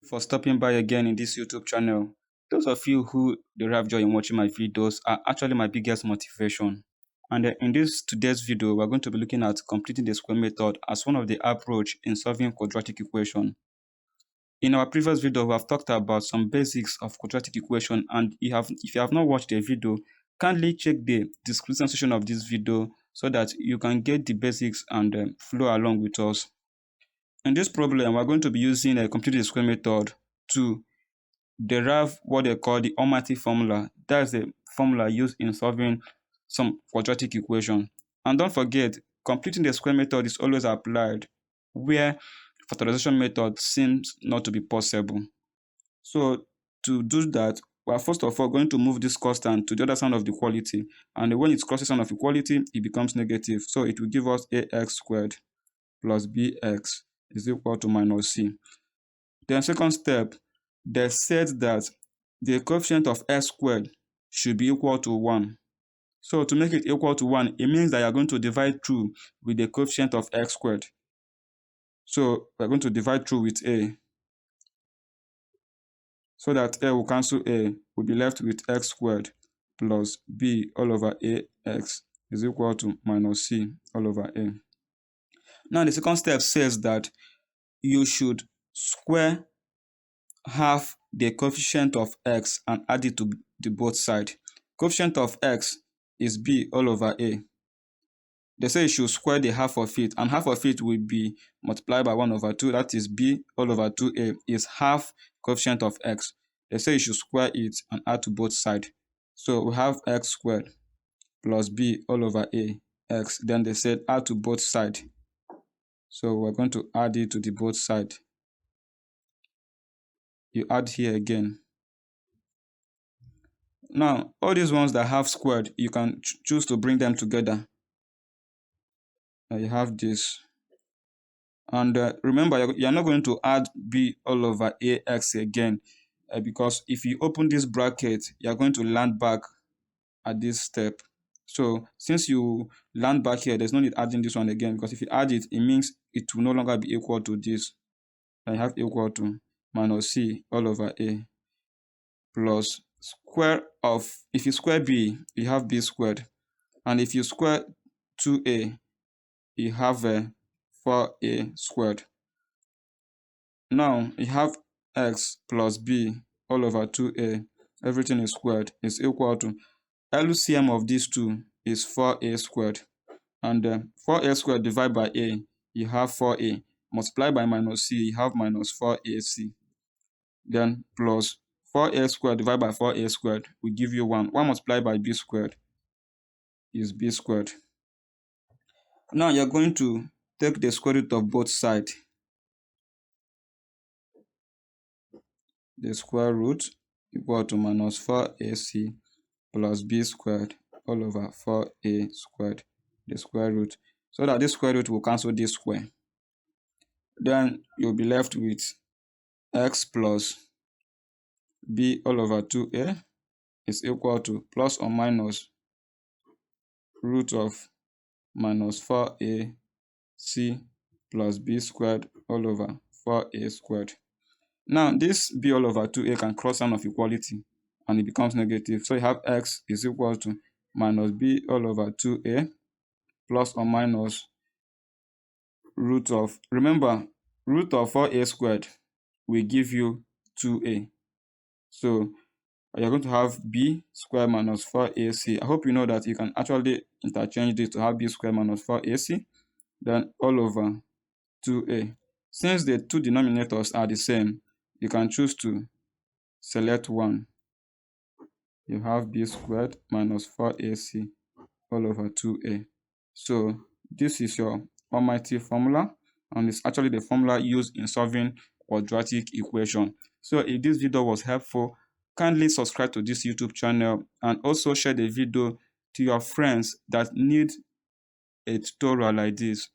For stopping by again in this YouTube channel. Those of you who derive joy in watching my videos are actually my biggest motivation. And in this today's video, we're going to be looking at completing the square method as one of the approach in solving quadratic equation. In our previous video, we have talked about some basics of quadratic equation, and if you have not watched the video, kindly check the description section of this video so that you can get the basics and flow along with us. In this problem, we're going to be using a completed square method to derive what they call the almighty formula. That's the formula used in solving some quadratic equation. And don't forget, completing the square method is always applied where factorization method seems not to be possible. So to do that, we are first of all going to move this constant to the other side of the equality. And when it crosses the sign of equality, it becomes negative. So it will give us ax² plus bx is equal to minus c. Then second step, they said that the coefficient of x squared should be equal to 1. So to make it equal to 1, it means that you are going to divide through with the coefficient of x squared. So we're going to divide through with a. So that a will cancel a, we'll be left with x squared plus b all over ax is equal to minus c all over a. Now the second step says that you should square half the coefficient of x and add it to the both sides. Coefficient of x is b all over a. They say you should square the half of it, and half of it will be multiplied by 1 over 2. That is b all over 2a is half coefficient of x. They say you should square it and add to both sides. So we have x squared plus b all over a x. Then they said add to both sides. So we're going to add it to the both sides. You add here again. Now, all these ones that have squared, you can choose to bring them together. Now you have this. And remember, you're not going to add b all over ax again because if you open this bracket, you're going to land back at this step. So since you land back here, there's no need adding this one again, because if you add it, it means it will no longer be equal to this. And you have equal to minus c all over a plus square of, if you square b, you have b squared. And if you square 2a, you have 4a squared. Now you have x plus b all over 2a, everything is squared, is equal to LCM of these two is 4a squared. And 4a squared divided by a, you have 4a. Multiply by minus c, you have minus 4ac. Then plus 4a squared divided by 4a squared will give you 1. 1 multiplied by b squared is b squared. Now you're going to take the square root of both sides. The square root equal to minus 4ac plus b squared all over 4a squared, the square root. So that this square root will cancel this square. Then you'll be left with x plus b all over 2a is equal to plus or minus root of minus 4ac plus b squared all over 4a squared. Now this b all over 2a can cross sign of equality and it becomes negative. So you have x is equal to minus b all over 2a plus or minus root of, remember, root of 4a squared will give you 2a. So you're going to have b squared minus 4ac. I hope you know that you can actually interchange this to have b squared minus 4ac, then all over 2a. Since the two denominators are the same, you can choose to select one. You have b squared minus 4ac all over 2a. So this is your almighty formula, and it's actually the formula used in solving quadratic equation. So if this video was helpful, kindly subscribe to this YouTube channel and also share the video to your friends that need a tutorial like this.